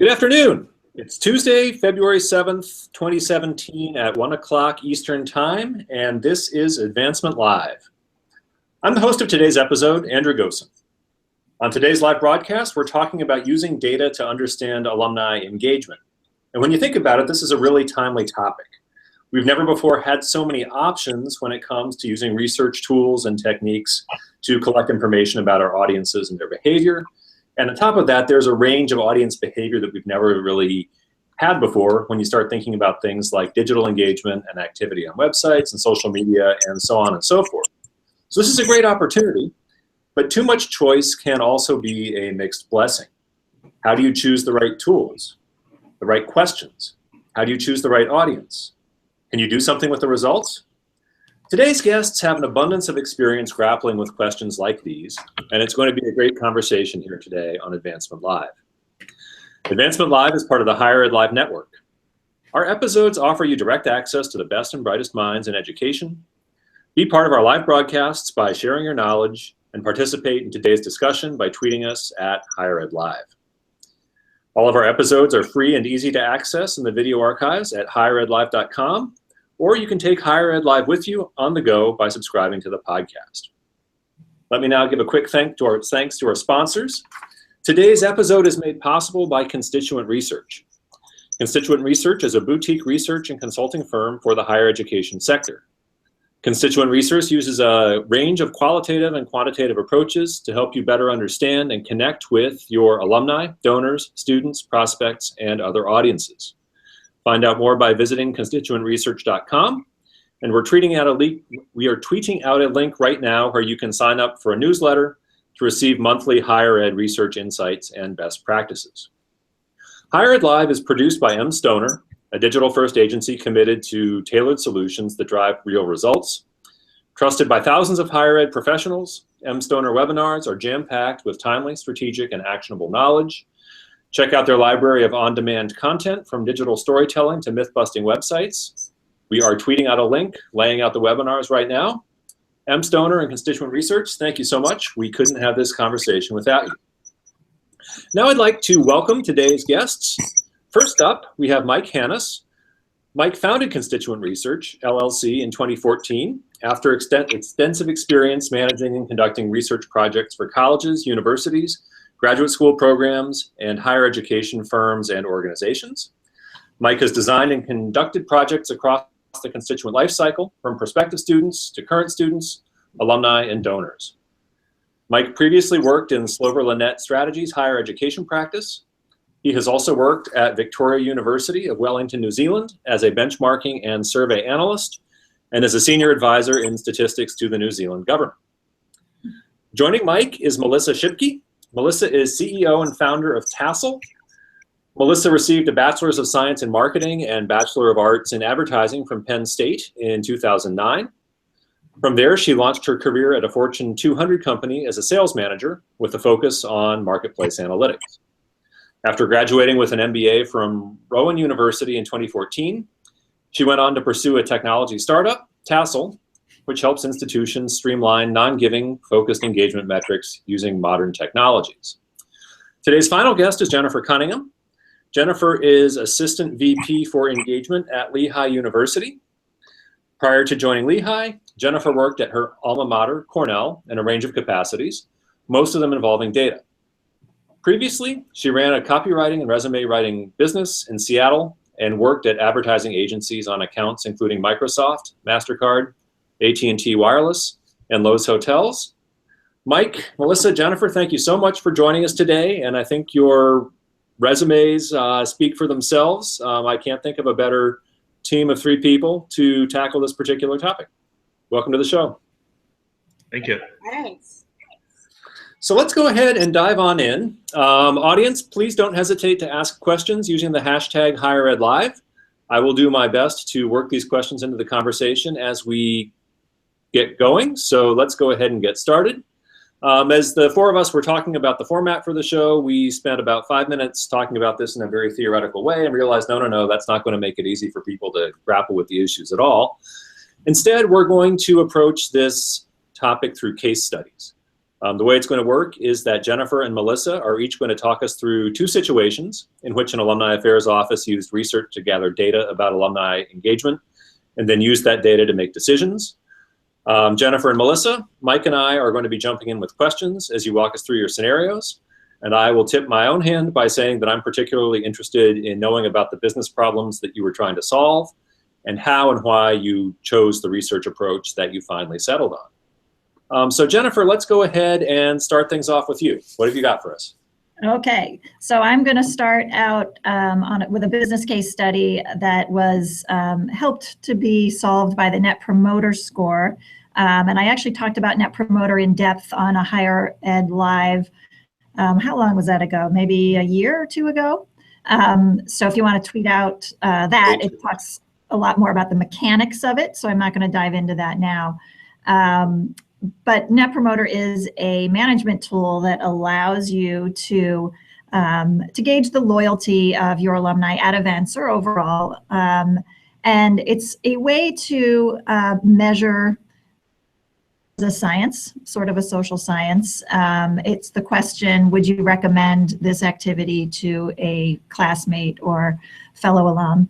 Good afternoon. It's Tuesday, February 7th, 2017 at 1 o'clock Eastern Time, and this is Advancement Live. I'm the host of today's episode, Andrew Gosen. On today's live broadcast, we're talking about using data to understand alumni engagement. And when you think about it, this is a really timely topic. We've never before had so many options when it comes to using research tools and techniques to collect information about our audiences and their behavior. And on top of that, there's a range of audience behavior that we've never really had before when you start thinking about things like digital engagement and activity on websites and social media and so on and so forth. So this is a great opportunity, but too much choice can also be a mixed blessing. How do you choose the right tools, the right questions? How do you choose the right audience? Can you do something with the results? Today's guests have an abundance of experience grappling with questions like these, and it's going to be a great conversation here today on Advancement Live. Advancement Live is part of the Higher Ed Live network. Our episodes offer you direct access to the best and brightest minds in education. Be part of our live broadcasts by sharing your knowledge and participate in today's discussion by tweeting us at Higher Ed Live. All of our episodes are free and easy to access in the video archives at higheredlive.com. Or you can take Higher Ed Live with you on the go by subscribing to the podcast. Let me now give a quick thanks to our sponsors. Today's episode is made possible by Constituent Research. Constituent Research is a boutique research and consulting firm for the higher education sector. Constituent Research uses a range of qualitative and quantitative approaches to help you better understand and connect with your alumni, donors, students, prospects, and other audiences. Find out more by visiting constituentresearch.com. And we're tweeting out a link right now where you can sign up for a newsletter to receive monthly higher ed research insights and best practices. Higher Ed Live is produced by M. Stoner, a digital-first agency committed to tailored solutions that drive real results. Trusted by thousands of higher ed professionals, M. Stoner webinars are jam-packed with timely, strategic, and actionable knowledge. Check out their library of on-demand content from digital storytelling to myth-busting websites. We are tweeting out a link, laying out the webinars right now. M. Stoner and Constituent Research, thank you so much. We couldn't have this conversation without you. Now I'd like to welcome today's guests. First up, we have Mike Hannes. Mike founded Constituent Research, LLC, in 2014 after extensive experience managing and conducting research projects for colleges, universities, graduate school programs, and higher education firms and organizations. Mike has designed and conducted projects across the constituent life cycle, from prospective students to current students, alumni, and donors. Mike previously worked in Slover Lynette Strategies higher education practice. He has also worked at Victoria University of Wellington, New Zealand as a benchmarking and survey analyst, and as a senior advisor in statistics to the New Zealand government. Joining Mike is Melissa Shipke. Melissa is CEO and founder of Tassel. Melissa received a Bachelor's of Science in Marketing and Bachelor of Arts in Advertising from Penn State in 2009. From there, she launched her career at a Fortune 200 company as a sales manager with a focus on marketplace analytics. After graduating with an MBA from Rowan University in 2014, she went on to pursue a technology startup, Tassel, which helps institutions streamline non-giving focused engagement metrics using modern technologies. Today's final guest is Jennifer Cunningham. Jennifer is Assistant VP for Engagement at Lehigh University. Prior to joining Lehigh, Jennifer worked at her alma mater, Cornell, in a range of capacities, most of them involving data. Previously, she ran a copywriting and resume writing business in Seattle and worked at advertising agencies on accounts including Microsoft, MasterCard, AT&T Wireless, and Lowe's Hotels. Mike, Melissa, Jennifer, thank you so much for joining us today, and I think your resumes speak for themselves. I can't think of a better team of three people to tackle this particular topic. Welcome to the show. Thank you. Thanks. So let's go ahead and dive on in. Audience, please don't hesitate to ask questions using the hashtag HigherEdLive. I will do my best to work these questions into the conversation as we get going. So let's go ahead and get started. As the four of us were talking about the format for the show, we spent about 5 minutes talking about this in a very theoretical way and realized, no, that's not going to make it easy for people to grapple with the issues at all. Instead, we're going to approach this topic through case studies. The way it's going to work is that Jennifer and Melissa are each going to talk us through two situations in which an alumni affairs office used research to gather data about alumni engagement and then use that data to make decisions. Jennifer and Melissa, Mike and I are going to be jumping in with questions as you walk us through your scenarios. And I will tip my own hand by saying that I'm particularly interested in knowing about the business problems that you were trying to solve and how and why you chose the research approach that you finally settled on. So Jennifer, let's go ahead and start things off with you. What have you got for us? Okay, so I'm going to start out with a business case study that was helped to be solved by the Net Promoter Score. And I actually talked about Net Promoter in depth on a Higher Ed Live. How long was that ago? Maybe a year or two ago. So if you want to tweet out that, it talks a lot more about the mechanics of it. So I'm not going to dive into that now. But Net Promoter is a management tool that allows you to gauge the loyalty of your alumni at events or overall. And it's a way to measure the science, sort of a social science. It's the question, would you recommend this activity to a classmate or fellow alum?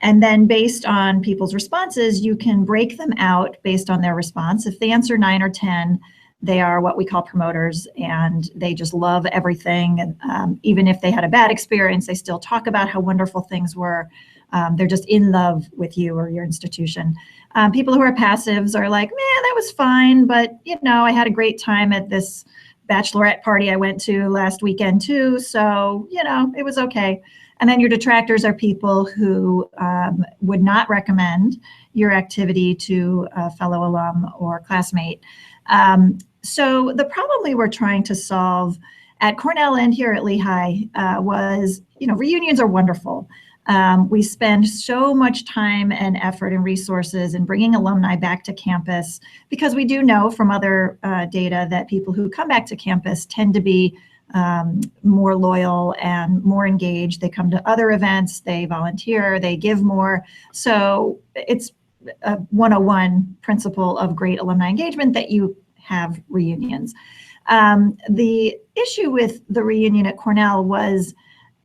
And then based on people's responses, you can break them out based on their response. If they answer 9 or 10, they are what we call promoters, and they just love everything. And even if they had a bad experience, they still talk about how wonderful things were. They're just in love with you or your institution. People who are passives are like, man, that was fine, but I had a great time at this bachelorette party I went to last weekend too, so it was okay. And then your detractors are people who would not recommend your activity to a fellow alum or classmate. So the problem we were trying to solve at Cornell and here at Lehigh was, reunions are wonderful. We spend so much time and effort and resources in bringing alumni back to campus because we do know from other data that people who come back to campus tend to be more loyal and more engaged. They come to other events, they volunteer, they give more. So it's a 101 principle of great alumni engagement that you have reunions. The issue with the reunion at Cornell was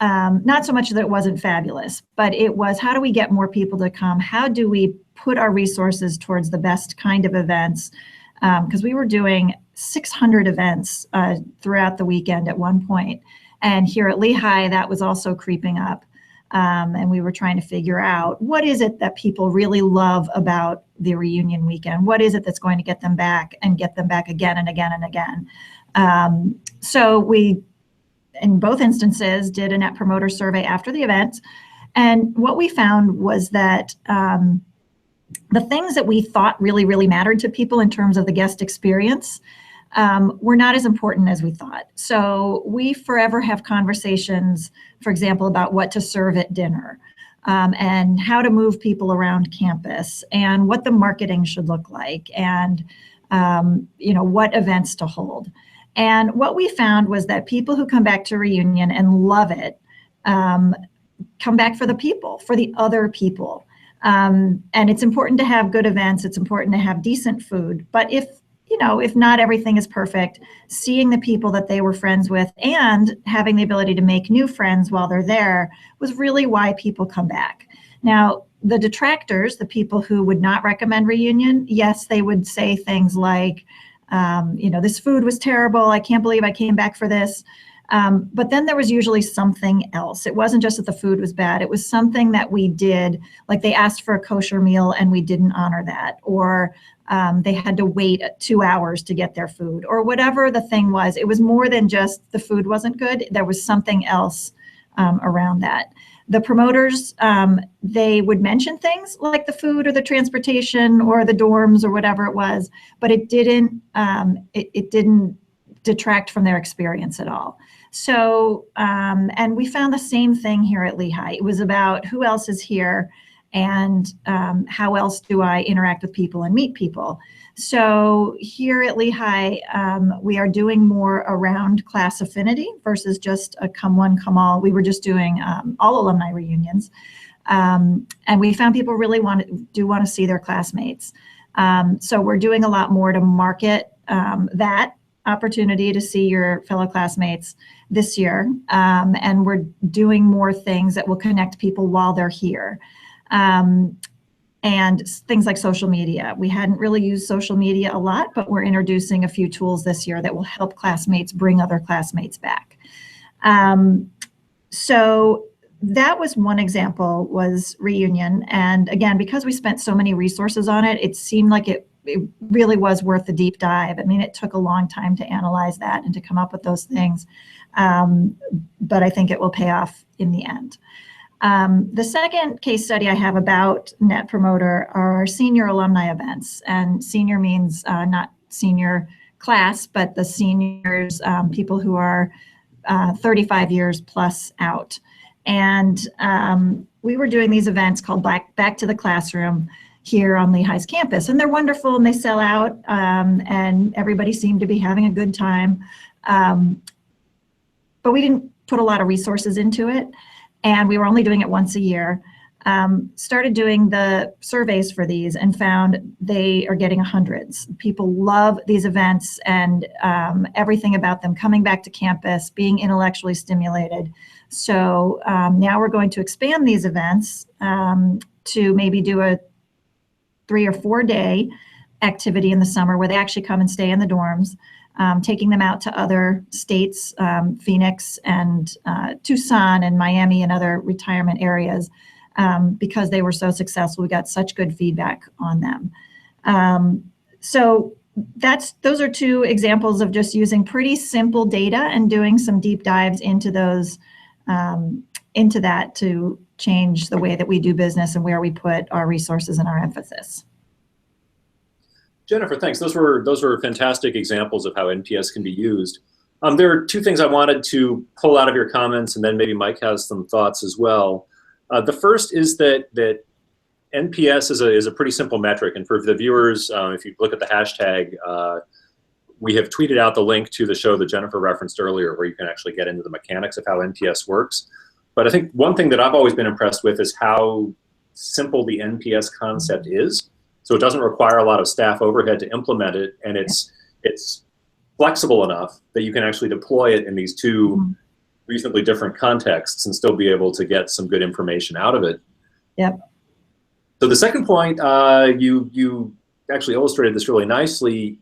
not so much that it wasn't fabulous, but it was, how do we get more people to come? How do we put our resources towards the best kind of events? Because we were doing 600 events throughout the weekend at one point. And here at Lehigh, that was also creeping up. And we were trying to figure out, what is it that people really love about the reunion weekend? What is it that's going to get them back and get them back again and again and again? So we, in both instances, did a Net Promoter survey after the event. And what we found was that the things that we thought really, really mattered to people in terms of the guest experience were not as important as we thought. So we forever have conversations, for example, about what to serve at dinner and how to move people around campus and what the marketing should look like and what events to hold. And what we found was that people who come back to reunion and love it come back for the people, for the other people. And it's important to have good events. It's important to have decent food. But if not everything is perfect, seeing the people that they were friends with and having the ability to make new friends while they're there was really why people come back. Now, the detractors, the people who would not recommend reunion, yes, they would say things like, this food was terrible. I can't believe I came back for this. But then there was usually something else. It wasn't just that the food was bad. It was something that we did, like they asked for a kosher meal and we didn't honor that, or they had to wait 2 hours to get their food, or whatever the thing was. It was more than just the food wasn't good. There was something else around that. The promoters, they would mention things like the food or the transportation or the dorms or whatever it was, but it didn't detract from their experience at all. So, and we found the same thing here at Lehigh. It was about who else is here and how else do I interact with people and meet people. So here at Lehigh, we are doing more around class affinity versus just a come one, come all. We were just doing all alumni reunions. And we found people really want to see their classmates. So we're doing a lot more to market that opportunity to see your fellow classmates this year. And we're doing more things that will connect people while they're here. And things like social media. We hadn't really used social media a lot, but we're introducing a few tools this year that will help classmates bring other classmates back. So that was one example, was reunion. And again, because we spent so many resources on it, it seemed like it really was worth the deep dive. I mean, it took a long time to analyze that and to come up with those things. But I think it will pay off in the end. The second case study I have about Net Promoter are our senior alumni events. And senior means not senior class, but the seniors, people who are 35 years plus out. And we were doing these events called Back to the Classroom here on Lehigh's campus. And they're wonderful and they sell out, and everybody seemed to be having a good time. But we didn't put a lot of resources into it. And we were only doing it once a year. Started doing the surveys for these and found they are getting hundreds. People love these events and everything about them, coming back to campus, being intellectually stimulated. So now we're going to expand these events to maybe do a 3 or 4 day activity in the summer where they actually come and stay in the dorms. Taking them out to other states, Phoenix and Tucson and Miami and other retirement areas, because they were so successful. We got such good feedback on them. So those are 2 examples of just using pretty simple data and doing some deep dives into those, into that to change the way that we do business and where we put our resources and our emphasis. Jennifer, thanks. Those were fantastic examples of how NPS can be used. There are 2 things I wanted to pull out of your comments, and then maybe Mike has some thoughts as well. The first is that NPS is a pretty simple metric, and for the viewers, if you look at the hashtag, we have tweeted out the link to the show that Jennifer referenced earlier, where you can actually get into the mechanics of how NPS works. But I think one thing that I've always been impressed with is how simple the NPS concept is. So it doesn't require a lot of staff overhead to implement it, and it's flexible enough that you can actually deploy it in these 2 reasonably different contexts and still be able to get some good information out of it. Yep. So the second point, you actually illustrated this really nicely.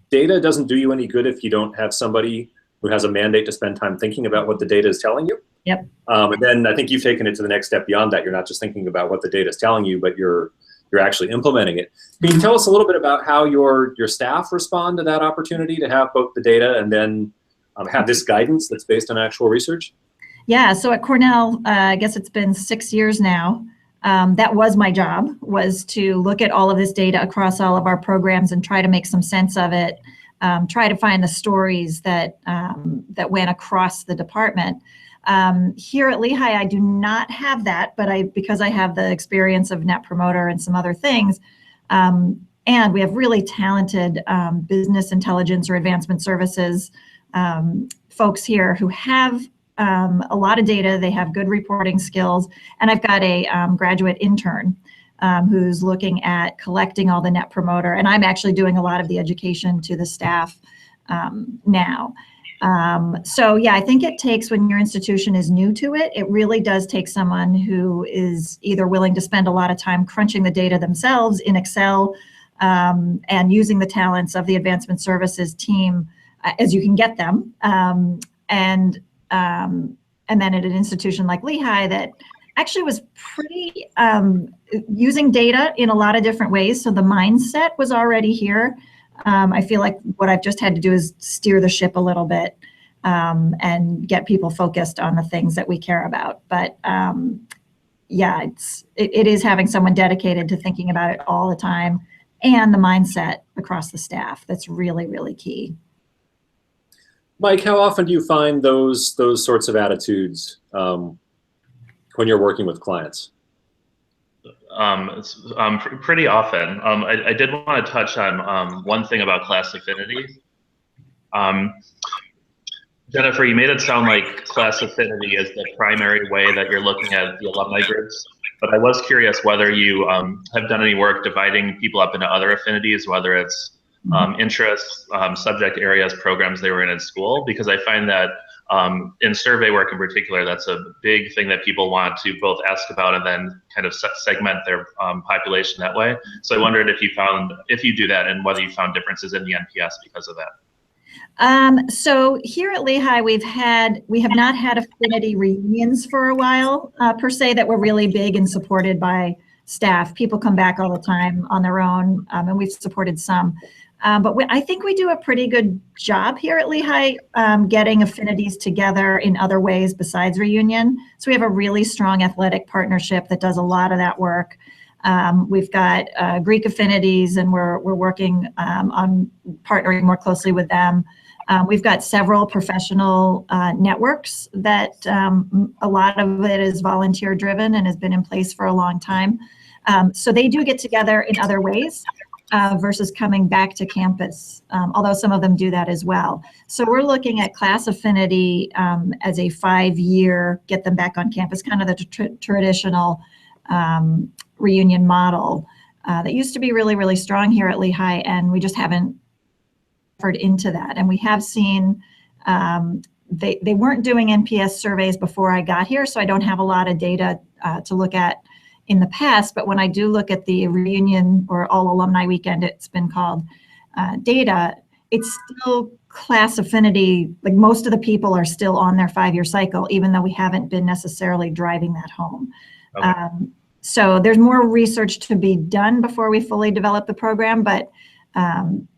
Data doesn't do you any good if you don't have somebody who has a mandate to spend time thinking about what the data is telling you. Yep. And then I think you've taken it to the next step beyond that. You're not just thinking about what the data is telling you, but you're actually implementing it. Can you tell us a little bit about how your staff respond to that opportunity to have both the data and then have this guidance that's based on actual research? Yeah, so at Cornell, I guess it's been 6 years now. That was my job, was to look at all of this data across all of our programs and try to make some sense of it, try to find the stories that went across the department. Here at Lehigh, I do not have that, but because I have the experience of Net Promoter and some other things, and we have really talented business intelligence or advancement services folks here who have a lot of data. They have good reporting skills, and I've got a graduate intern who's looking at collecting all the Net Promoter, and I'm actually doing a lot of the education to the staff now. So yeah, I think it takes, when your institution is new to it, it really does take someone who is either willing to spend a lot of time crunching the data themselves in Excel and using the talents of the advancement services team as you can get them, and then at an institution like Lehigh that actually was pretty using data in a lot of different ways. So the mindset was already here. I feel like what I've just had to do is steer the ship a little bit and get people focused on the things that we care about. But yeah, it is having someone dedicated to thinking about it all the time, and the mindset across the staff that's really, really key. Mike, how often do you find those sorts of attitudes when you're working with clients? Pretty often. I did want to touch on one thing about class affinity. Jennifer, you made it sound like class affinity is the primary way that you're looking at the alumni groups, but I was curious whether you have done any work dividing people up into other affinities, whether it's interests, subject areas, programs they were in school, because I find that in survey work in particular, that's a big thing that people want to both ask about and then kind of segment their population that way. So I wondered if you do that, and whether you found differences in the NPS because of that. So here at Lehigh, we have not had affinity reunions for a while, per se, that were really big and supported by staff. People come back all the time on their own, and we've supported some. But I think we do a pretty good job here at Lehigh getting affinities together in other ways besides reunion. So we have a really strong athletic partnership that does a lot of that work. We've got Greek affinities, and we're working on partnering more closely with them. We've got several professional networks that a lot of it is volunteer driven and has been in place for a long time. So they do get together in other ways versus coming back to campus, although some of them do that as well. So we're looking at class affinity as a 5-year, get them back on campus, kind of the traditional reunion model that used to be really, really strong here at Lehigh, and we just haven't effort into that. And we have seen they weren't doing NPS surveys before I got here, so I don't have a lot of data to look at in the past. But when I do look at the reunion or all alumni weekend, it's been called, data, it's still class affinity. Like, most of the people are still on their 5-year cycle, even though we haven't been necessarily driving that home. Okay. So there's more research to be done before we fully develop the program, but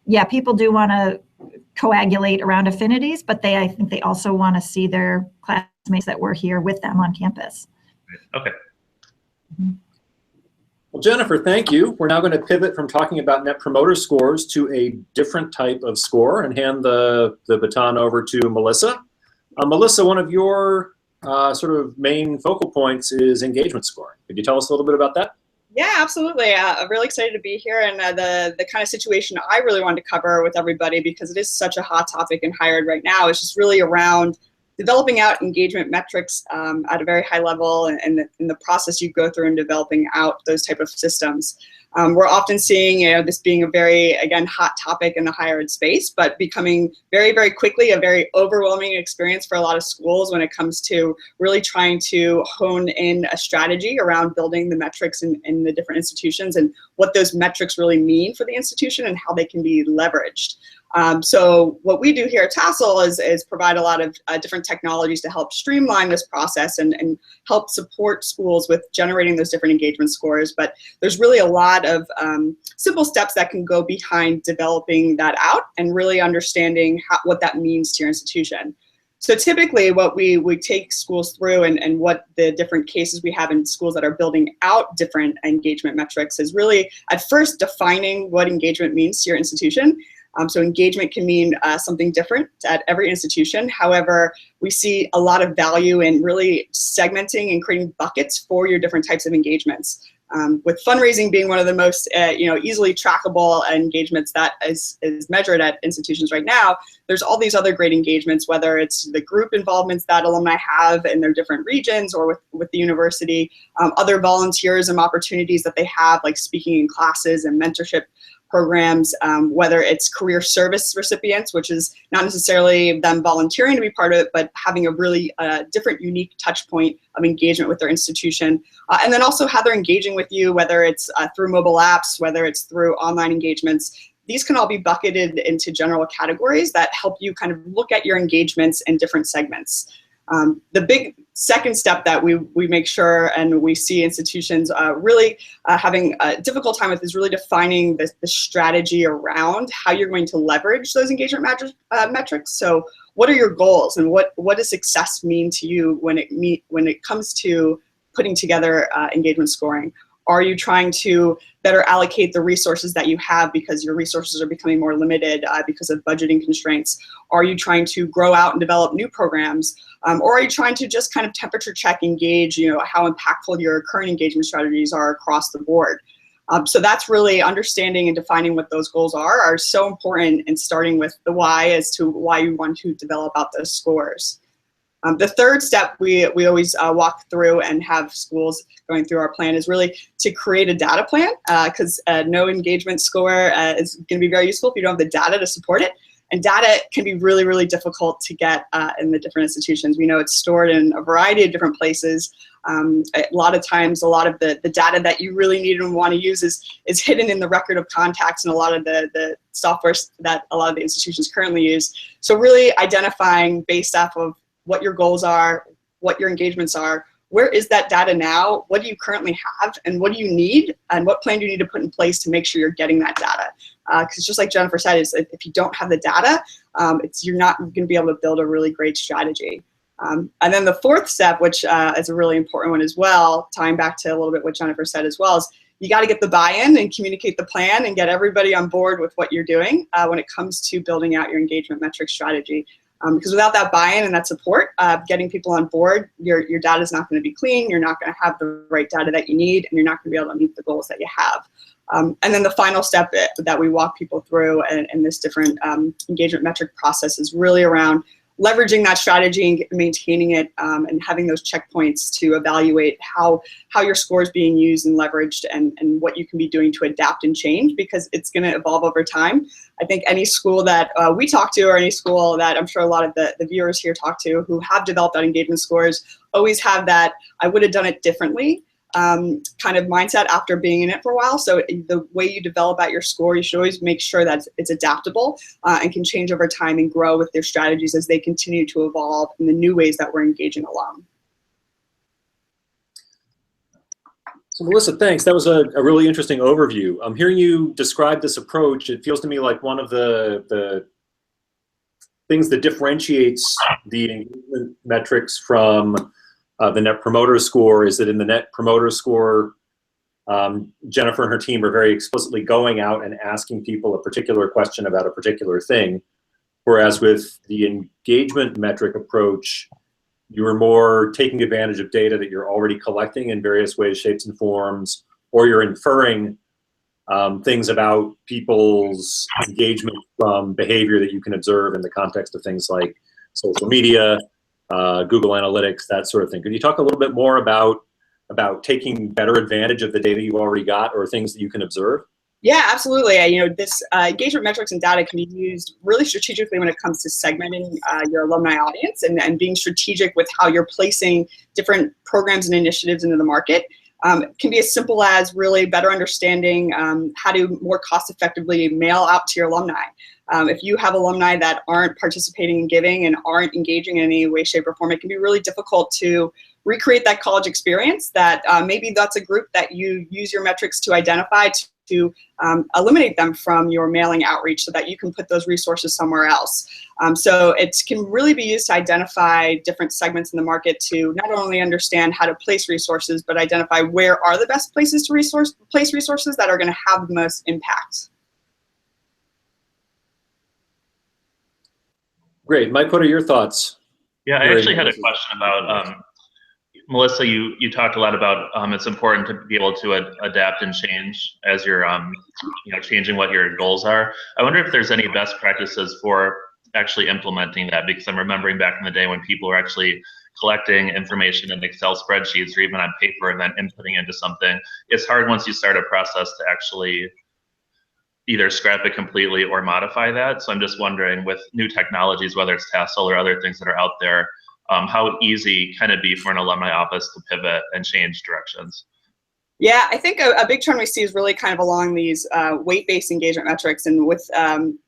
yeah, people do want to coagulate around affinities, but I think they also want to see their classmates that were here with them on campus. Okay. Well, Jennifer, thank you. We're now going to pivot from talking about Net Promoter Scores to a different type of score and hand the baton over to Melissa. Melissa, one of your sort of main focal points is engagement scoring. Could you tell us a little bit about that? Yeah, absolutely. I'm really excited to be here, and the kind of situation I really wanted to cover with everybody, because it is such a hot topic in higher ed right now, is just really around developing out engagement metrics at a very high level, and in the process you go through in developing out those type of systems. We're often seeing, this being a very, again, hot topic in the higher ed space, but becoming very, very quickly a very overwhelming experience for a lot of schools when it comes to really trying to hone in a strategy around building the metrics in the different institutions and what those metrics really mean for the institution and how they can be leveraged. So what we do here at Tassel is provide a lot of different technologies to help streamline this process and help support schools with generating those different engagement scores. But there's really a lot of simple steps that can go behind developing that out and really understanding what that means to your institution. So typically what we take schools through and what the different cases we have in schools that are building out different engagement metrics is really at first defining what engagement means to your institution. So engagement can mean something different at every institution. However, we see a lot of value in really segmenting and creating buckets for your different types of engagements. With fundraising being one of the most easily trackable engagements that is measured at institutions right now, there's all these other great engagements, whether it's the group involvements that alumni have in their different regions or with the university, other volunteerism opportunities that they have, like speaking in classes and mentorship programs, whether it's career service recipients, which is not necessarily them volunteering to be part of it, but having a really different, unique touch point of engagement with their institution. And then also how they're engaging with you, whether it's through mobile apps, whether it's through online engagements. These can all be bucketed into general categories that help you kind of look at your engagements in different segments. The big second step that we make sure and we see institutions really having a difficult time with is really defining the strategy around how you're going to leverage those engagement metrics. So what are your goals, and what does success mean to you when it comes to putting together engagement scoring? Are you trying to better allocate the resources that you have because your resources are becoming more limited because of budgeting constraints? Are you trying to grow out and develop new programs? Or are you trying to just kind of temperature check, engage, how impactful your current engagement strategies are across the board? So that's really understanding and defining what those goals are so important, and starting with the why as to why you want to develop out those scores. The third step we always walk through and have schools going through our plan is really to create a data plan, because no engagement score is going to be very useful if you don't have the data to support it. And data can be really, really difficult to get in the different institutions. We know it's stored in a variety of different places. A lot of times, a lot of the data that you really need and want to use is hidden in the record of contacts and a lot of the software that a lot of the institutions currently use. So really identifying based off of what your goals are, what your engagements are, where is that data now, what do you currently have, and what do you need, and what plan do you need to put in place to make sure you're getting that data. Because just like Jennifer said, is if you don't have the data, you're not going to be able to build a really great strategy. And then the fourth step, which is a really important one as well, tying back to a little bit what Jennifer said as well, is you got to get the buy-in and communicate the plan and get everybody on board with what you're doing when it comes to building out your engagement metric strategy. Because without that buy-in and that support, getting people on board, your data is not going to be clean, you're not going to have the right data that you need, and you're not going to be able to meet the goals that you have. And then the final step that we walk people through in this different engagement metric process is really around leveraging that strategy and maintaining it, and having those checkpoints to evaluate how your score is being used and leveraged, and what you can be doing to adapt and change, because it's going to evolve over time. I think any school that we talk to, or any school that I'm sure a lot of the viewers here talk to who have developed that engagement scores, always have that I would have done it differently kind of mindset after being in it for a while. So the way you develop out your score, you should always make sure that it's adaptable and can change over time and grow with their strategies as they continue to evolve in the new ways that we're engaging alum. So Melissa, thanks. That was a really interesting overview. I'm hearing you describe this approach. It feels to me like one of the things that differentiates the engagement metrics from the Net Promoter Score is that in the Net Promoter Score, Jennifer and her team are very explicitly going out and asking people a particular question about a particular thing, whereas with the engagement metric approach, you are more taking advantage of data that you're already collecting in various ways, shapes, and forms, or you're inferring things about people's engagement from behavior that you can observe in the context of things like social media, Google Analytics, that sort of thing. Could you talk a little bit more about taking better advantage of the data you've already got or things that you can observe? Yeah, absolutely. This engagement metrics and data can be used really strategically when it comes to segmenting your alumni audience and being strategic with how you're placing different programs and initiatives into the market. It can be as simple as really better understanding how to more cost effectively mail out to your alumni. If you have alumni that aren't participating in giving and aren't engaging in any way, shape, or form, it can be really difficult to recreate that college experience. That maybe that's a group that you use your metrics to identify to eliminate them from your mailing outreach so that you can put those resources somewhere else. So it can really be used to identify different segments in the market to not only understand how to place resources, but identify where are the best places to place resources that are going to have the most impact. Great. Mike, what are your thoughts? Yeah, I actually had a question about, Melissa, you talked a lot about it's important to be able to adapt and change as you're changing what your goals are. I wonder if there's any best practices for actually implementing that, because I'm remembering back in the day when people were actually collecting information in Excel spreadsheets or even on paper and then inputting into something. It's hard once you start a process to actually either scrap it completely or modify that. So I'm just wondering, with new technologies, whether it's Tassel or other things that are out there, how easy can it be for an alumni office to pivot and change directions? Yeah, I think a big trend we see is really kind of along these weight-based engagement metrics. And with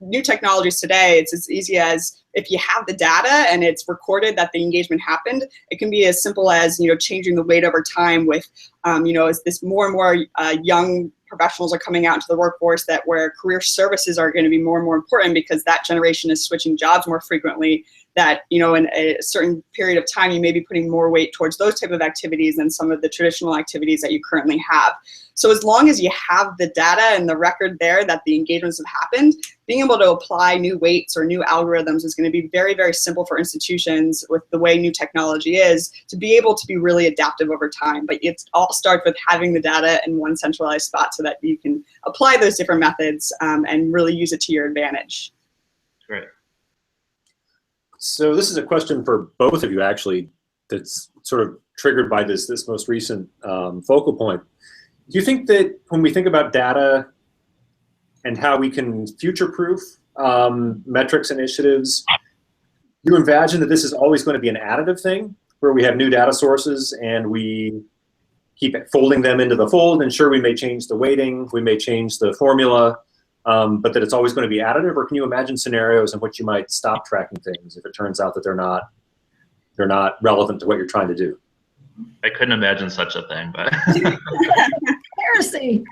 new technologies today, it's as easy as if you have the data and it's recorded that the engagement happened, it can be as simple as changing the weight over time with as this more and more young professionals are coming out into the workforce, that where career services are going to be more and more important because that generation is switching jobs more frequently, that in a certain period of time you may be putting more weight towards those type of activities than some of the traditional activities that you currently have. So as long as you have the data and the record there that the engagements have happened, being able to apply new weights or new algorithms is going to be very, very simple for institutions with the way new technology is to be able to be really adaptive over time. But it all starts with having the data in one centralized spot so that you can apply those different methods and really use it to your advantage. Great. So this is a question for both of you, actually, that's sort of triggered by this most recent focal point. Do you think that when we think about data and how we can future-proof metrics initiatives, you imagine that this is always going to be an additive thing, where we have new data sources and we keep folding them into the fold, and sure, we may change the weighting, we may change the formula, but that it's always going to be additive? Or can you imagine scenarios in which you might stop tracking things if it turns out that they're not relevant to what you're trying to do? I couldn't imagine such a thing, but Heresy.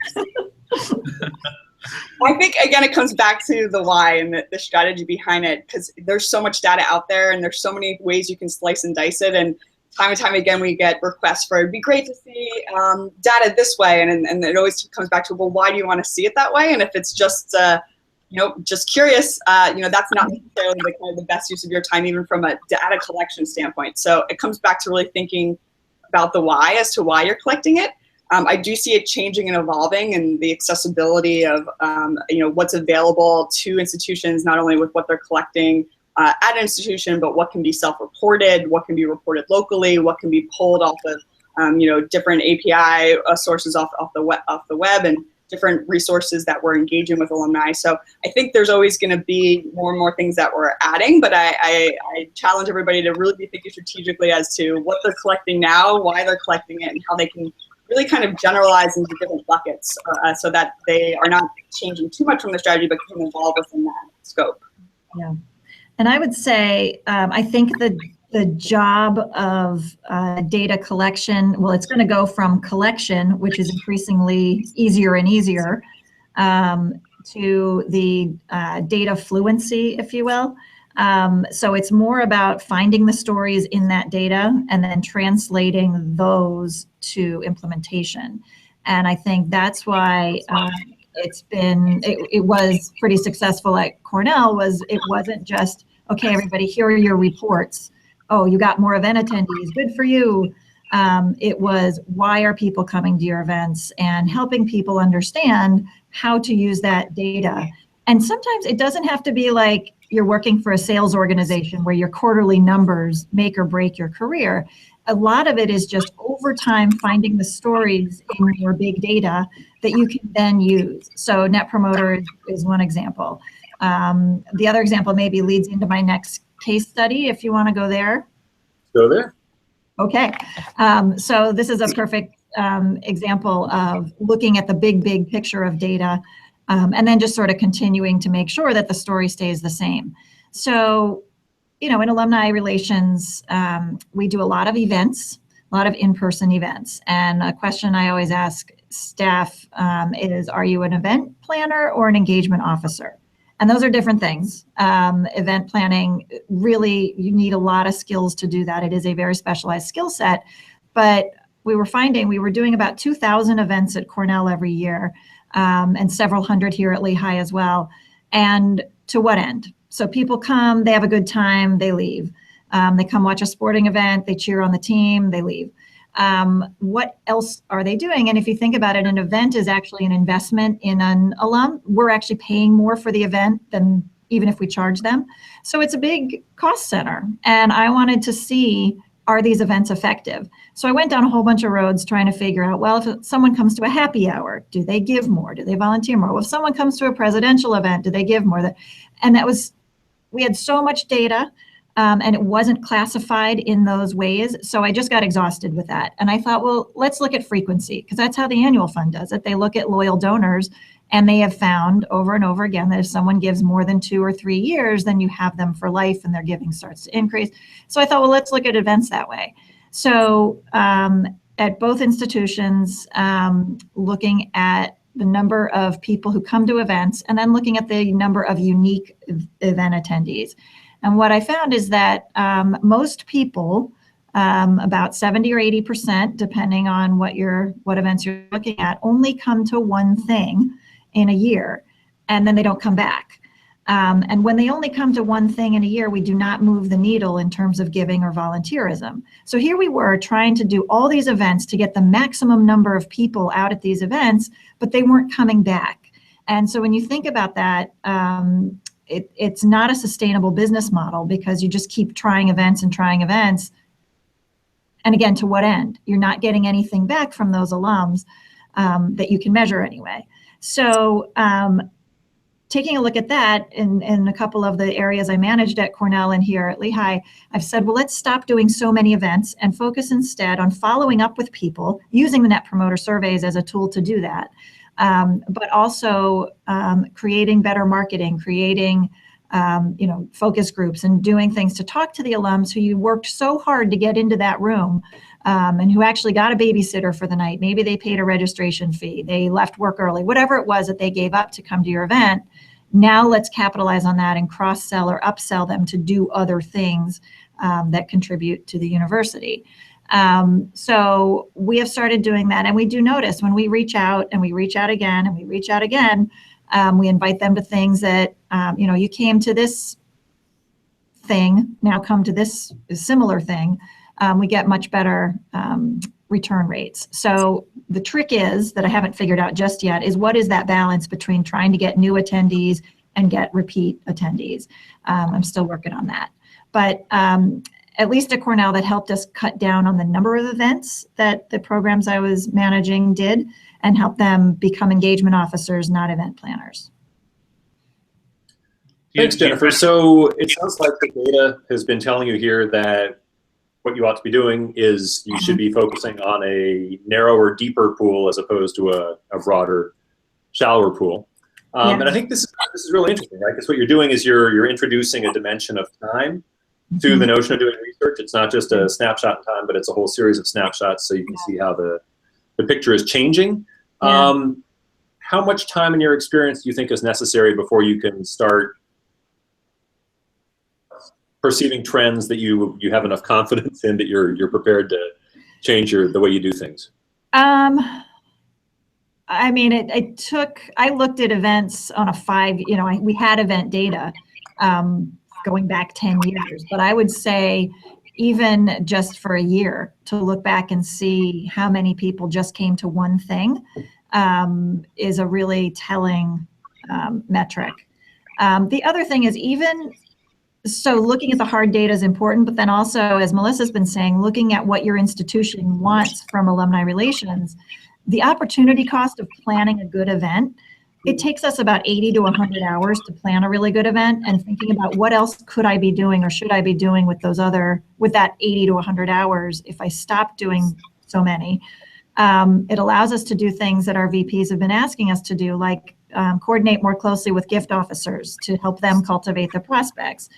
I think, again, it comes back to the why and the strategy behind it, because there's so much data out there and there's so many ways you can slice and dice it. And time again, we get requests for, it'd be great to see data this way. And it always comes back to, well, why do you want to see it that way? And if it's just, just curious, that's not necessarily the best use of your time, even from a data collection standpoint. So it comes back to really thinking about the why as to why you're collecting it. I do see it changing and evolving, and the accessibility of what's available to institutions, not only with what they're collecting at an institution, but what can be self-reported, what can be reported locally, what can be pulled off of different API sources off the web, and different resources that we're engaging with alumni. So I think there's always going to be more and more things that we're adding, but I challenge everybody to really be thinking strategically as to what they're collecting now, why they're collecting it, and how they can really kind of generalize into different buckets so that they are not changing too much from the strategy, but can evolve within that scope. Yeah. And I would say, I think the job of data collection, well, it's going to go from collection, which is increasingly easier and easier, to the data fluency, if you will. So it's more about finding the stories in that data and then translating those to implementation. And I think that's why it was pretty successful at Cornell. It wasn't just, okay, everybody, here are your reports. Oh, you got more event attendees, good for you. It was, why are people coming to your events, and helping people understand how to use that data. And sometimes it doesn't have to be like you're working for a sales organization where your quarterly numbers make or break your career. A lot of it is just over time finding the stories in your big data that you can then use. So Net Promoter is one example. The other example maybe leads into my next case study, if you want to go there. Go there. Okay. So this is a perfect example of looking at the big picture of data, and then just sort of continuing to make sure that the story stays the same. So, in alumni relations, we do a lot of events, a lot of in-person events. And a question I always ask staff is, are you an event planner or an engagement officer? And those are different things. Event planning, really, you need a lot of skills to do that. It is a very specialized skill set. But we were finding we were doing about 2,000 events at Cornell every year, and several hundred here at Lehigh as well. And to what end? So people come, they have a good time, they leave. They come watch a sporting event, they cheer on the team, they leave. What else are they doing? And if you think about it, an event is actually an investment in an alum. We're actually paying more for the event than even if we charge them. So it's a big cost center. And I wanted to see, are these events effective? So I went down a whole bunch of roads trying to figure out, well, if someone comes to a happy hour, do they give more? Do they volunteer more? Well, if someone comes to a presidential event, do they give more? And we had so much data, and it wasn't classified in those ways. So I just got exhausted with that. And I thought, well, let's look at frequency, because that's how the annual fund does it. They look at loyal donors, and they have found over and over again that if someone gives more than 2 or 3 years, then you have them for life and their giving starts to increase. So I thought, well, let's look at events that way. So at both institutions, looking at the number of people who come to events, and then looking at the number of unique event attendees. And what I found is that most people, about 70 or 80%, depending on what events you're looking at, only come to one thing in a year, and then they don't come back. And when they only come to one thing in a year, we do not move the needle in terms of giving or volunteerism. So here we were trying to do all these events to get the maximum number of people out at these events, but they weren't coming back. And so when you think about that, it's not a sustainable business model, because you just keep trying events and trying events. And again, to what end? You're not getting anything back from those alums that you can measure anyway. So taking a look at that in a couple of the areas I managed at Cornell and here at Lehigh, I've said, well, let's stop doing so many events and focus instead on following up with people, using the Net Promoter Surveys as a tool to do that, but also creating better marketing, creating focus groups, and doing things to talk to the alums who you worked so hard to get into that room, and who actually got a babysitter for the night. Maybe they paid a registration fee, they left work early, whatever it was that they gave up to come to your event. Now let's capitalize on that and cross-sell or upsell them to do other things that contribute to the university. So we have started doing that, and we do notice when we reach out, and we reach out again, and we reach out again, we invite them to things that, you came to this thing, now come to this similar thing. We get much better return rates. So the trick is, that I haven't figured out just yet, is what is that balance between trying to get new attendees and get repeat attendees. I'm still working on that. But at least at Cornell, that helped us cut down on the number of events that the programs I was managing did, and help them become engagement officers, not event planners. Thanks, Jennifer. So it sounds like the data has been telling you here that what you ought to be doing is you should be focusing on a narrower, deeper pool as opposed to a broader, shallower pool. And I think this is really interesting, right? Because what you're doing is you're introducing a dimension of time to the notion of doing research. It's not just a snapshot in time, but it's a whole series of snapshots, so you can see how the picture is changing. How much time in your experience do you think is necessary before you can start perceiving trends that you have enough confidence in that you're prepared to change the way you do things? I mean, I looked at events on we had event data going back 10 years, but I would say even just for a year, to look back and see how many people just came to one thing is a really telling metric. The other thing is, so looking at the hard data is important, but then also, as Melissa's been saying, looking at what your institution wants from alumni relations. The opportunity cost of planning a good event, it takes us about 80 to 100 hours to plan a really good event, and thinking about what else could I be doing or should I be doing with that 80 to 100 hours if I stop doing so many. It allows us to do things that our VPs have been asking us to do, like coordinate more closely with gift officers to help them cultivate their prospects,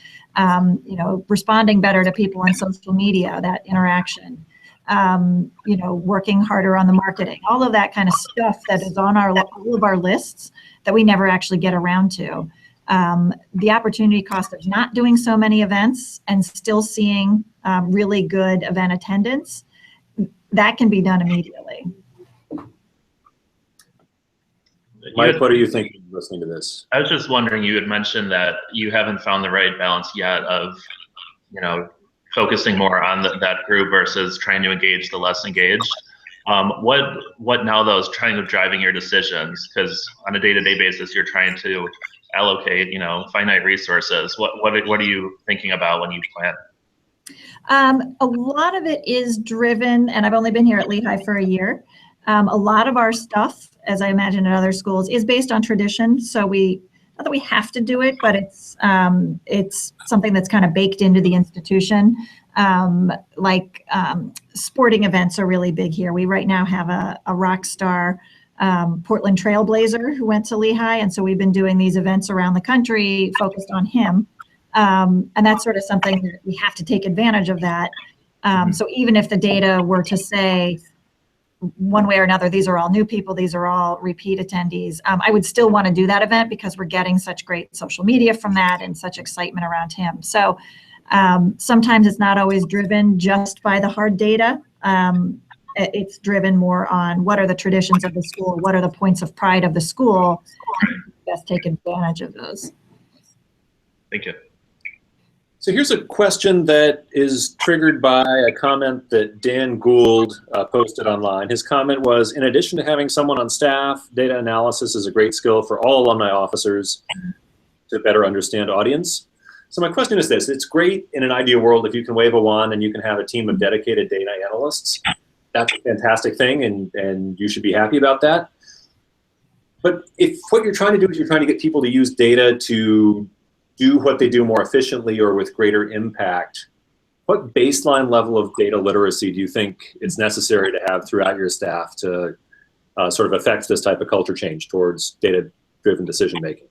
responding better to people on social media, that interaction, working harder on the marketing, all of that kind of stuff that is on all of our lists that we never actually get around to. The opportunity cost of not doing so many events and still seeing really good event attendance, that can be done immediately. Mike, what are you thinking listening to this? I was just wondering, you had mentioned that you haven't found the right balance yet of, focusing more on that group versus trying to engage the less engaged. What now, though, is trying to driving your decisions? Because on a day-to-day basis, you're trying to allocate, finite resources. What are you thinking about when you plan? A lot of it is driven, and I've only been here at Lehigh for a year. A lot of our stuff, as I imagine at other schools, is based on tradition. So not that we have to do it, but it's something that's kind of baked into the institution. Sporting events are really big here. We right now have a rock star Portland Trailblazer who went to Lehigh, and so we've been doing these events around the country focused on him. And that's sort of something that we have to take advantage of that. So even if the data were to say, one way or another, these are all new people, these are all repeat attendees, I would still want to do that event because we're getting such great social media from that and such excitement around him. So sometimes it's not always driven just by the hard data. It's driven more on what are the traditions of the school, what are the points of pride of the school, and best take advantage of those. Thank you. So here's a question that is triggered by a comment that Dan Gould posted online. His comment was, in addition to having someone on staff, data analysis is a great skill for all alumni officers. to better understand audience. So my question is this: it's great in an ideal world if you can wave a wand and you can have a team of dedicated data analysts. That's a fantastic thing, and you should be happy about that. But if what you're trying to do is you're trying to get people to use data to do what they do more efficiently or with greater impact, what baseline level of data literacy do you think it's necessary to have throughout your staff to sort of affect this type of culture change towards data-driven decision-making?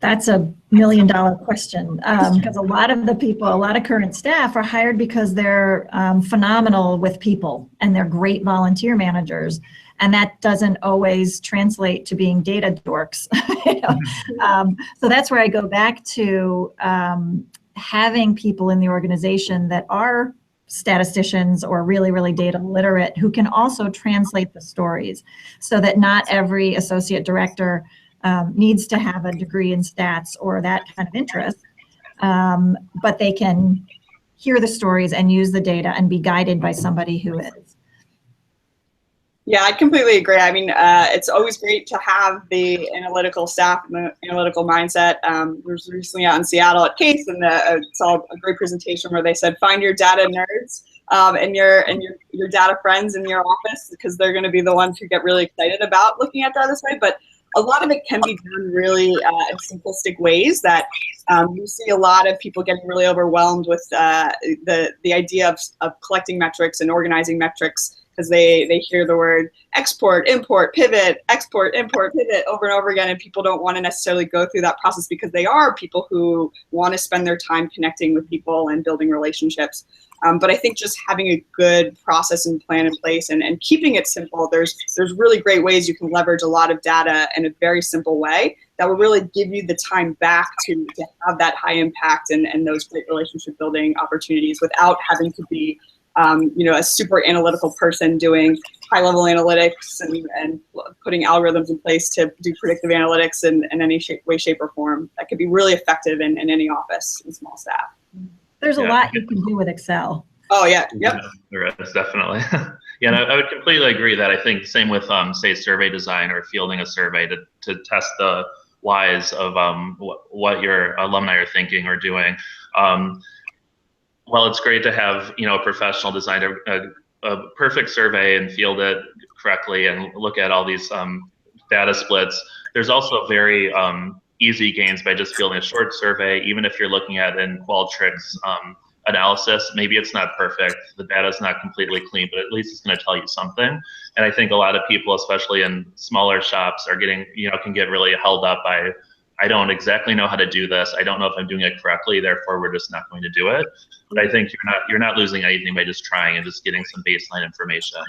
That's a million-dollar question, because a lot of current staff are hired because they're phenomenal with people and they're great volunteer managers. And that doesn't always translate to being data dorks. You know? So that's where I go back to having people in the organization that are statisticians or really, really data literate who can also translate the stories, so that not every associate director needs to have a degree in stats or that kind of interest, but they can hear the stories and use the data and be guided by somebody who is. Yeah, I completely agree. I mean, it's always great to have the analytical staff and the analytical mindset. I was recently out in Seattle at Case, and saw a great presentation where they said, find your data nerds and your data friends in your office, because they're going to be the ones who get really excited about looking at data this way. But a lot of it can be done really in simplistic ways that you see a lot of people getting really overwhelmed with the idea of collecting metrics and organizing metrics, because they hear the word export, import, pivot, export, import, pivot over and over again, and people don't want to necessarily go through that process because they are people who want to spend their time connecting with people and building relationships. But I think just having a good process and plan in place and keeping it simple, there's really great ways you can leverage a lot of data in a very simple way that will really give you the time back to have that high impact and those great relationship building opportunities without having to be a super analytical person doing high-level analytics and putting algorithms in place to do predictive analytics in any way, shape, or form. That could be really effective in any office and small staff. There's a lot you can do with Excel. Oh, yeah. Yep. Yeah, there is, definitely. Yeah, and I would completely agree that I think same with, say, survey design or fielding a survey to test the whys of what your alumni are thinking or doing. Well, it's great to have, a professional design a perfect survey and field it correctly and look at all these data splits. There's also very easy gains by just fielding a short survey, even if you're looking at in Qualtrics analysis. Maybe it's not perfect, the data's not completely clean, but at least it's going to tell you something. And I think a lot of people, especially in smaller shops, are getting, can get really held up by, I don't exactly know how to do this. I don't know if I'm doing it correctly. Therefore, we're just not going to do it. But I think you're not losing anything by just trying and just getting some baseline information.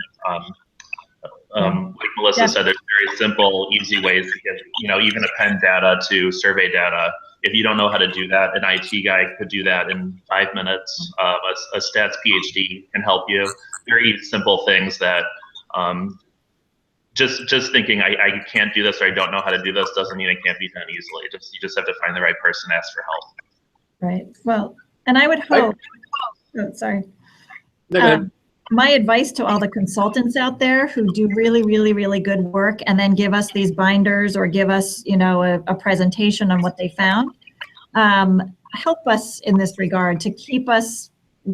Like Melissa said, there's very simple, easy ways to get, even append data to survey data. If you don't know how to do that, an IT guy could do that in 5 minutes. A stats PhD can help you. Very simple things that. Just thinking I can't do this or I don't know how to do this doesn't mean it can't be done easily. You just have to find the right person to ask for help. Right. Well, and I would hope. Sorry. No, go ahead. My advice to all the consultants out there who do really, really, really good work and then give us these binders or give us, a presentation on what they found, help us in this regard to keep us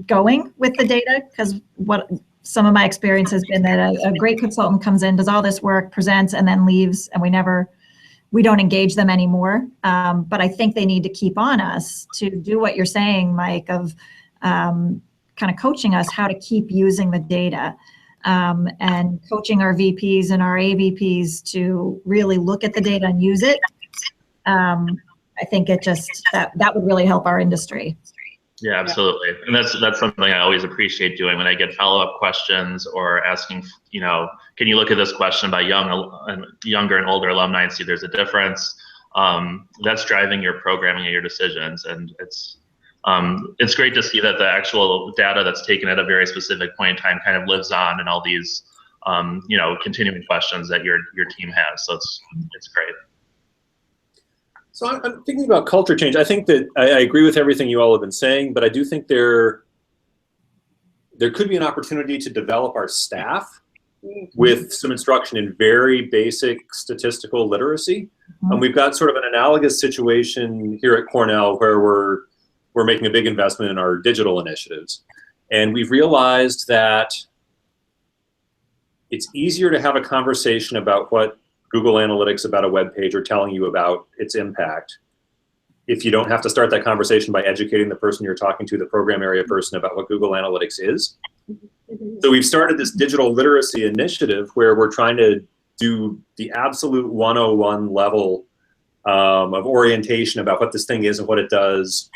going with the data, because what some of my experience has been that a great consultant comes in, does all this work, presents, and then leaves, and we don't engage them anymore. But I think they need to keep on us to do what you're saying, Mike, of kind of coaching us how to keep using the data and coaching our VPs and our AVPs to really look at the data and use it. I think that would really help our industry. Yeah, absolutely. And that's something I always appreciate doing when I get follow-up questions or asking, can you look at this question by younger and older alumni and see there's a difference? That's driving your programming and your decisions. And it's great to see that the actual data that's taken at a very specific point in time kind of lives on in all these, continuing questions that your team has. So it's great. So I'm thinking about culture change. I think that I agree with everything you all have been saying, but I do think there could be an opportunity to develop our staff with some instruction in very basic statistical literacy. And we've got sort of an analogous situation here at Cornell where we're making a big investment in our digital initiatives. And we've realized that it's easier to have a conversation about what Google Analytics about a web page are telling you about its impact if you don't have to start that conversation by educating the person you're talking to, the program area person, about what Google Analytics is. So we've started this digital literacy initiative where we're trying to do the absolute 101 level of orientation about what this thing is and what it does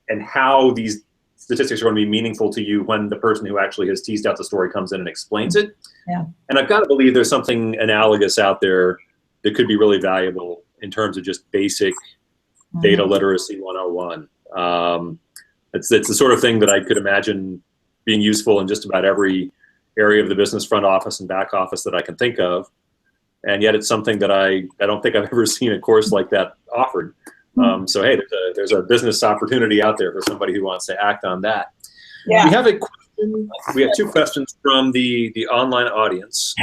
and how these statistics are going to be meaningful to you when the person who actually has teased out the story comes in and explains it. Yeah. And I've got to believe there's something analogous out there that could be really valuable in terms of just basic data literacy 101. It's the sort of thing that I could imagine being useful in just about every area of the business front office and back office that I can think of. And yet it's something that I don't think I've ever seen a course like that offered. So hey, there's a business opportunity out there for somebody who wants to act on that. Yeah. We have a question. We have two questions from the online audience.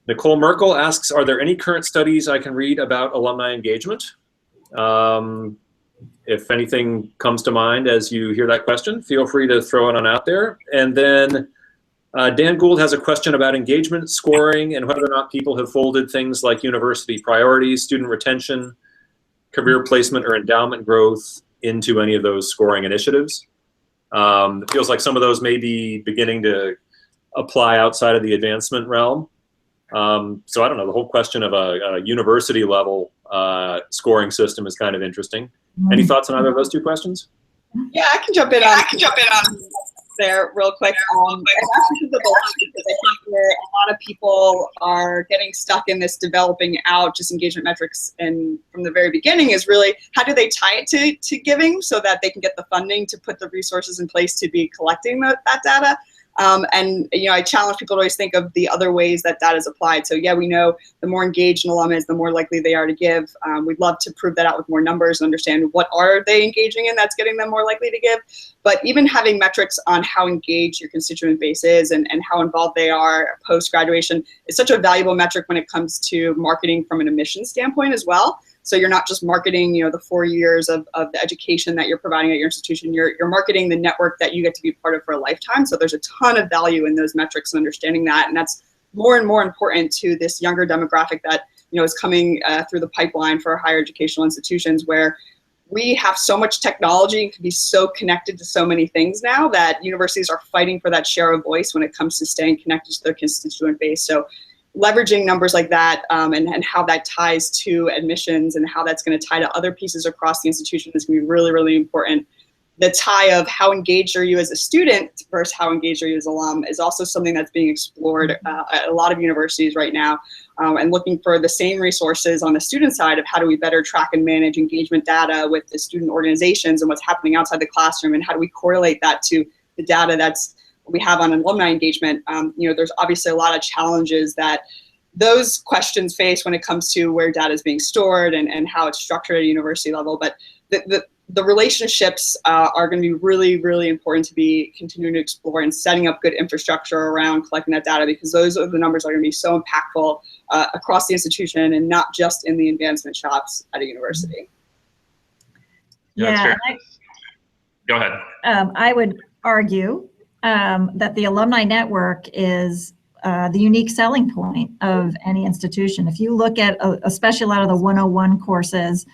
Nicole Merkel asks, are there any current studies I can read about alumni engagement? If anything comes to mind as you hear that question, feel free to throw it on out there. And then Dan Gould has a question about engagement scoring and whether or not people have folded things like university priorities, student retention, career placement, or endowment growth into any of those scoring initiatives. It feels like some of those may be beginning to apply outside of the advancement realm. So I don't know, the whole question of a university level scoring system is kind of interesting. Any thoughts on either of those two questions? Yeah, I can jump in on there real quick. And actually, because I think where a lot of people are getting stuck in this developing out just engagement metrics, and from the very beginning is really how do they tie it to giving so that they can get the funding to put the resources in place to be collecting that data. And I challenge people to always think of the other ways that data is applied. So yeah, we know the more engaged an alum is, the more likely they are to give. We'd love to prove that out with more numbers and understand what are they engaging in that's getting them more likely to give. But even having metrics on how engaged your constituent base is and how involved they are post-graduation is such a valuable metric when it comes to marketing from an admissions standpoint as well. So you're not just marketing, the 4 years of the education that you're providing at your institution. You're marketing the network that you get to be part of for a lifetime. So there's a ton of value in those metrics and understanding that, and that's more and more important to this younger demographic that is coming through the pipeline for higher educational institutions, where we have so much technology and can be so connected to so many things now that universities are fighting for that share of voice when it comes to staying connected to their constituent base. So leveraging numbers like that and how that ties to admissions and how that's going to tie to other pieces across the institution is going to be really, really important. The tie of how engaged are you as a student versus how engaged are you as an alum is also something that's being explored at a lot of universities right now, and looking for the same resources on the student side of how do we better track and manage engagement data with the student organizations and what's happening outside the classroom, and how do we correlate that to the data that's we have on alumni engagement. There's obviously a lot of challenges that those questions face when it comes to where data is being stored and how it's structured at a university level. But the relationships are going to be really, really important to be continuing to explore and setting up good infrastructure around collecting that data, because those are the numbers that are going to be so impactful across the institution and not just in the advancement shops at a university. Yeah, go ahead. I would argue that the alumni network is the unique selling point of any institution. If you look at, especially a lot of the 101 courses,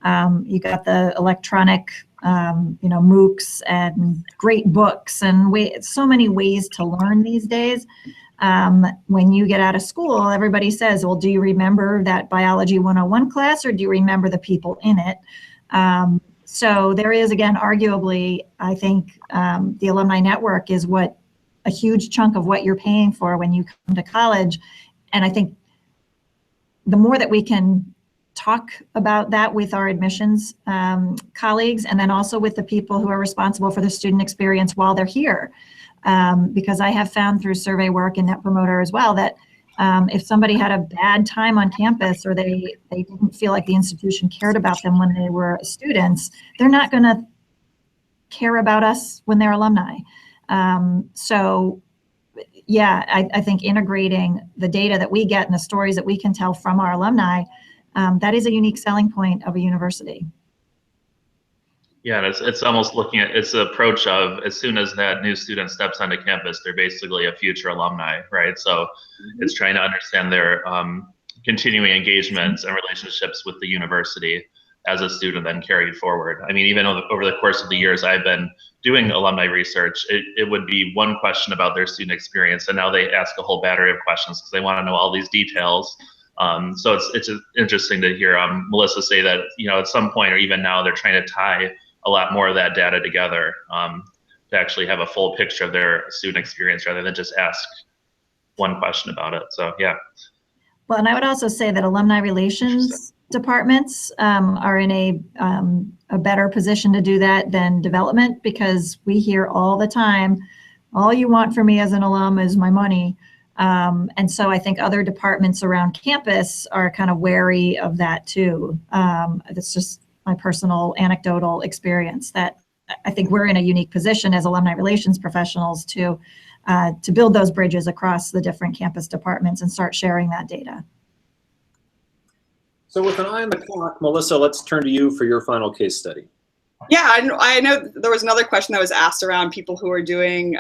you got the electronic, MOOCs and great books and so many ways to learn these days. When you get out of school, everybody says, well, do you remember that biology 101 class or do you remember the people in it? So there is, again, arguably, I think the alumni network is a huge chunk of what you're paying for when you come to college. And I think the more that we can talk about that with our admissions colleagues, and then also with the people who are responsible for the student experience while they're here. Because I have found through survey work and Net Promoter as well that if somebody had a bad time on campus or they didn't feel like the institution cared about them when they were students, they're not going to care about us when they're alumni. So yeah, I think integrating the data that we get and the stories that we can tell from our alumni, that is a unique selling point of a university. Yeah, and it's almost looking at its approach of as soon as that new student steps onto campus, they're basically a future alumni, right? So it's trying to understand their continuing engagements and relationships with the university as a student then carried forward. I mean, even over the course of the years I've been doing alumni research, it would be one question about their student experience, and now they ask a whole battery of questions because they want to know all these details. So it's interesting to hear Melissa say that, you know, at some point or even now they're trying to tie a lot more of that data together to actually have a full picture of their student experience rather than just ask one question about it. So yeah. Well, and I would also say that alumni relations departments are in a better position to do that than development, because we hear all the time, all you want from me as an alum is my money. And so I think other departments around campus are kind of wary of that too. That's just my personal anecdotal experience, that I think we're in a unique position as alumni relations professionals to build those bridges across the different campus departments and start sharing that data. So with an eye on the clock, Melissa, let's turn to you for your final case study. Yeah, I know there was another question that was asked around people who are doing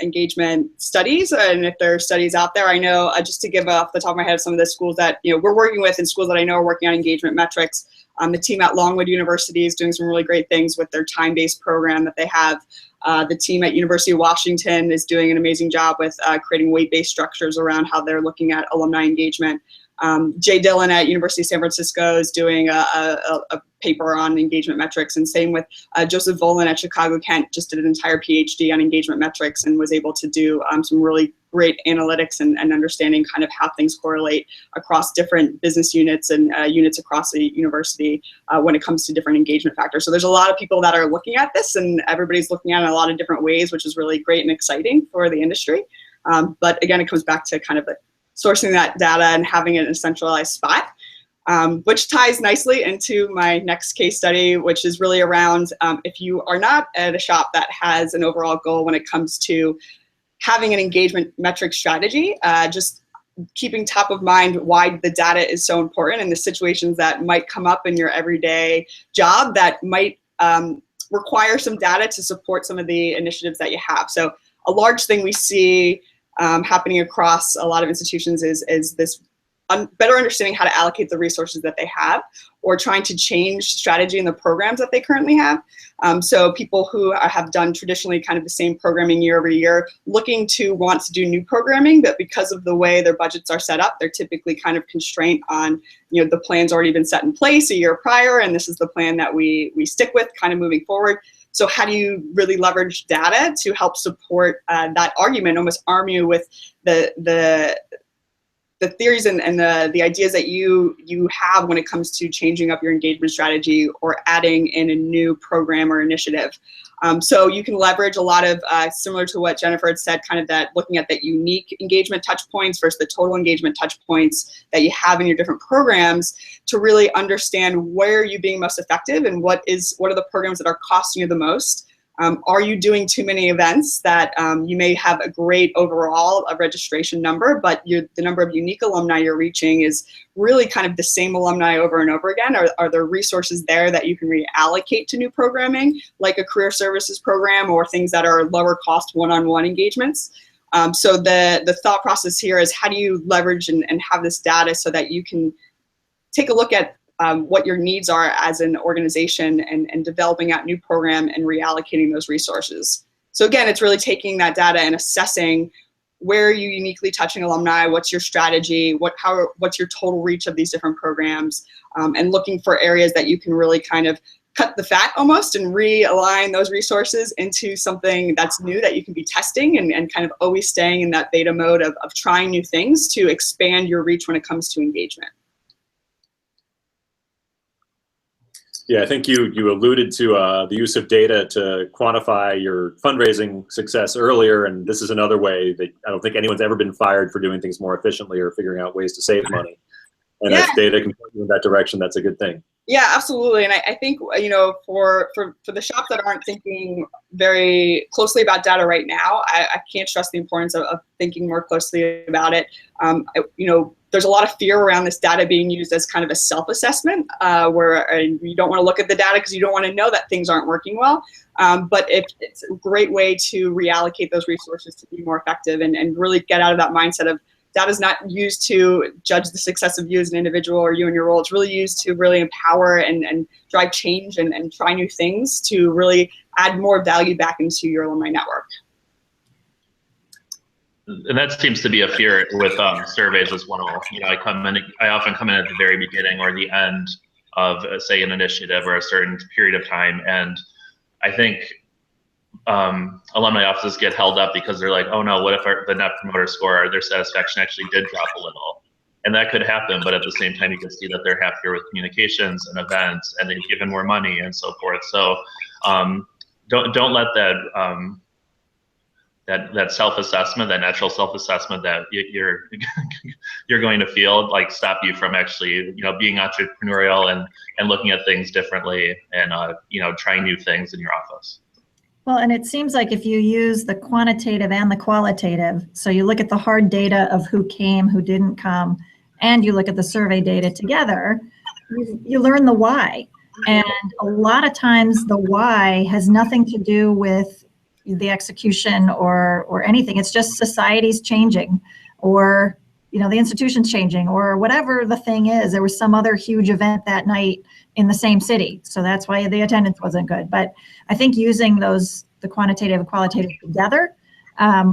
engagement studies, and if there are studies out there. I know, just to give off the top of my head some of the schools that we're working with and schools that I know are working on engagement metrics. The team at Longwood University is doing some really great things with their time-based program that they have. The team at University of Washington is doing an amazing job with creating weight-based structures around how they're looking at alumni engagement. Jay Dillon at University of San Francisco is doing a paper on engagement metrics, and same with Joseph Volin at Chicago Kent, just did an entire PhD on engagement metrics and was able to do some really great analytics and understanding kind of how things correlate across different business units and units across the university when it comes to different engagement factors. So there's a lot of people that are looking at this, and everybody's looking at it in a lot of different ways, which is really great and exciting for the industry. But again, it comes back to kind of the sourcing that data and having it in a centralized spot, which ties nicely into my next case study, which is really around if you are not at a shop that has an overall goal when it comes to having an engagement metric strategy, just keeping top of mind why the data is so important and the situations that might come up in your everyday job that might require some data to support some of the initiatives that you have. So a large thing we see happening across a lot of institutions is this better understanding how to allocate the resources that they have, or trying to change strategy in the programs that they currently have. So people who have done traditionally kind of the same programming year over year, looking to want to do new programming, but because of the way their budgets are set up, they're typically kind of constrained on, the plan's already been set in place a year prior, and this is the plan that we stick with kind of moving forward. So how do you really leverage data to help support that argument, almost arm you with the theories and the ideas that you have when it comes to changing up your engagement strategy or adding in a new program or initiative. So you can leverage a lot of, similar to what Jennifer had said, kind of that looking at that unique engagement touch points versus the total engagement touch points that you have in your different programs to really understand where you're being most effective and what are the programs that are costing you the most. Are you doing too many events that you may have a great overall registration number, but the number of unique alumni you're reaching is really kind of the same alumni over and over again? Are there resources there that you can reallocate to new programming, like a career services program or things that are lower cost one-on-one engagements? So the thought process here is how do you leverage and have this data so that you can take a look at what your needs are as an organization and developing out new program and reallocating those resources. So again, it's really taking that data and assessing where are you uniquely touching alumni, what's your strategy, what's your total reach of these different programs, and looking for areas that you can really kind of cut the fat almost and realign those resources into something that's new that you can be testing and kind of always staying in that beta mode of trying new things to expand your reach when it comes to engagement. Yeah, I think you alluded to the use of data to quantify your fundraising success earlier, and this is another way that I don't think anyone's ever been fired for doing things more efficiently or figuring out ways to save money. And if data can point you in that direction, that's a good thing. Yeah, absolutely. And I think, for the shops that aren't thinking very closely about data right now, I can't stress the importance of thinking more closely about it. There's a lot of fear around this data being used as kind of a self-assessment, where you don't want to look at the data because you don't want to know that things aren't working well. But it's a great way to reallocate those resources to be more effective and really get out of that mindset of data is not used to judge the success of you as an individual or you and your role. It's really used to really empower and drive change and try new things to really add more value back into your alumni network. And that seems to be a fear with surveys as well. I often come in at the very beginning or the end of, say, an initiative or a certain period of time, and I think alumni offices get held up because they're like, oh no, what if the net promoter score or their satisfaction actually did drop a little? And that could happen, but at the same time, you can see that they're happier with communications and events, and they've given more money and so forth. So don't let that that self-assessment, that natural self-assessment that you're going to feel like stop you from actually being entrepreneurial and looking at things differently and trying new things in your office. Well, and it seems like if you use the quantitative and the qualitative, so you look at the hard data of who came, who didn't come, and you look at the survey data together, you learn the why. And a lot of times the why has nothing to do with the execution or anything. It's just society's changing, or the institution's changing, or whatever the thing is. There was some other huge event that night in the same city, so that's why the attendance wasn't good. But I think using the quantitative and qualitative together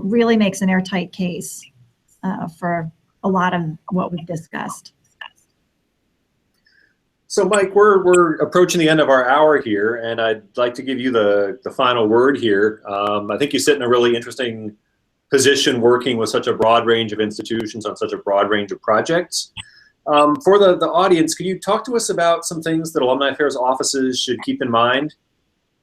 really makes an airtight case for a lot of what we've discussed. So Mike, we're approaching the end of our hour here, and I'd like to give you the final word here. I think you sit in a really interesting position working with such a broad range of institutions on such a broad range of projects. For the audience, can you talk to us about some things that Alumni Affairs offices should keep in mind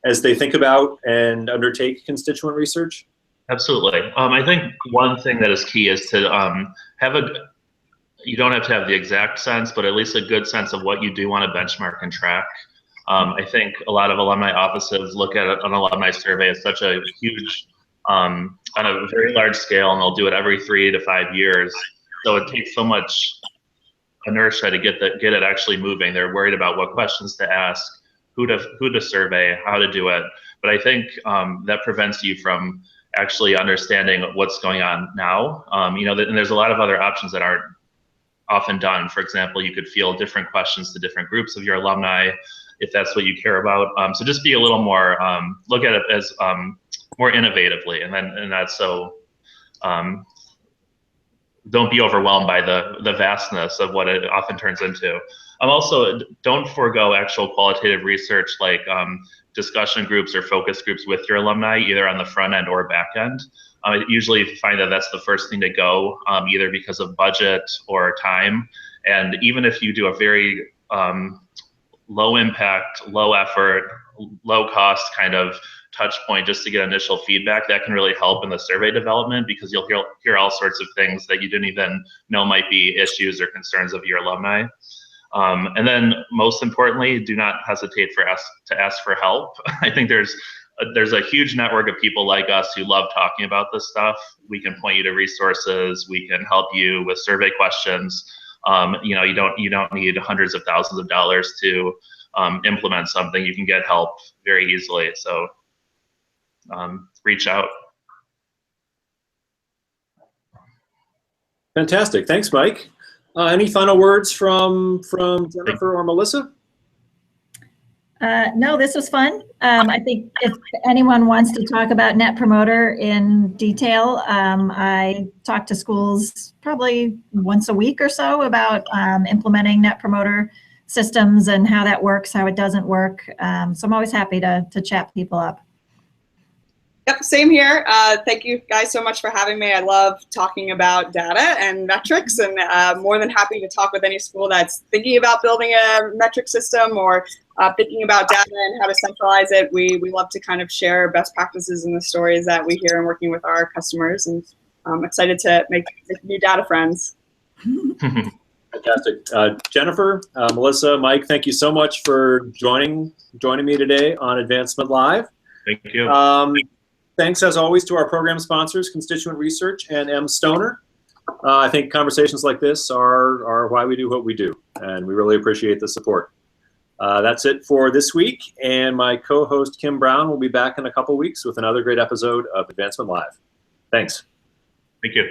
as they think about and undertake constituent research? Absolutely. I think one thing that is key is to you don't have to have the exact sense, but at least a good sense of what you do want to benchmark and track. I think a lot of alumni offices look at an alumni survey as such a huge, on a very large scale, and they'll do it every 3 to 5 years. So it takes so much inertia to get it actually moving. They're worried about what questions to ask, who to survey, how to do it. But I think that prevents you from actually understanding what's going on now. And there's a lot of other options that aren't often done. For example, you could field different questions to different groups of your alumni if that's what you care about. So just be a little more, look at it as more innovatively, and that's so. Don't be overwhelmed by the vastness of what it often turns into. Also, don't forego actual qualitative research like discussion groups or focus groups with your alumni, either on the front end or back end. Usually you find that that's the first thing to go, either because of budget or time. And even if you do a very low impact, low effort, low cost kind of touch point just to get initial feedback, that can really help in the survey development, because you'll hear all sorts of things that you didn't even know might be issues or concerns of your alumni. And then most importantly, do not hesitate to ask for help. I think there's a huge network of people like us who love talking about this stuff. We can point you to resources. We can help you with survey questions. You don't need hundreds of thousands of dollars to implement something. You can get help very easily. So reach out. Fantastic. Thanks, Mike. Any final words from Jennifer or Melissa? No, this was fun. I think if anyone wants to talk about Net Promoter in detail, I talk to schools probably once a week or so about implementing Net Promoter systems and how that works, how it doesn't work. So I'm always happy to chat people up. Yep, same here. Thank you guys so much for having me. I love talking about data and metrics, and more than happy to talk with any school that's thinking about building a metric system or thinking about data and how to centralize it. We love to kind of share best practices and the stories that we hear in working with our customers, and I'm excited to make new data friends. Fantastic. Jennifer, Melissa, Mike, thank you so much for joining me today on Advancement Live. Thank you. Thanks, as always, to our program sponsors, Constituent Research and M. Stoner. I think conversations like this are why we do what we do, and we really appreciate the support. That's it for this week, and my co-host, Kim Brown, will be back in a couple weeks with another great episode of Advancement Live. Thanks. Thank you.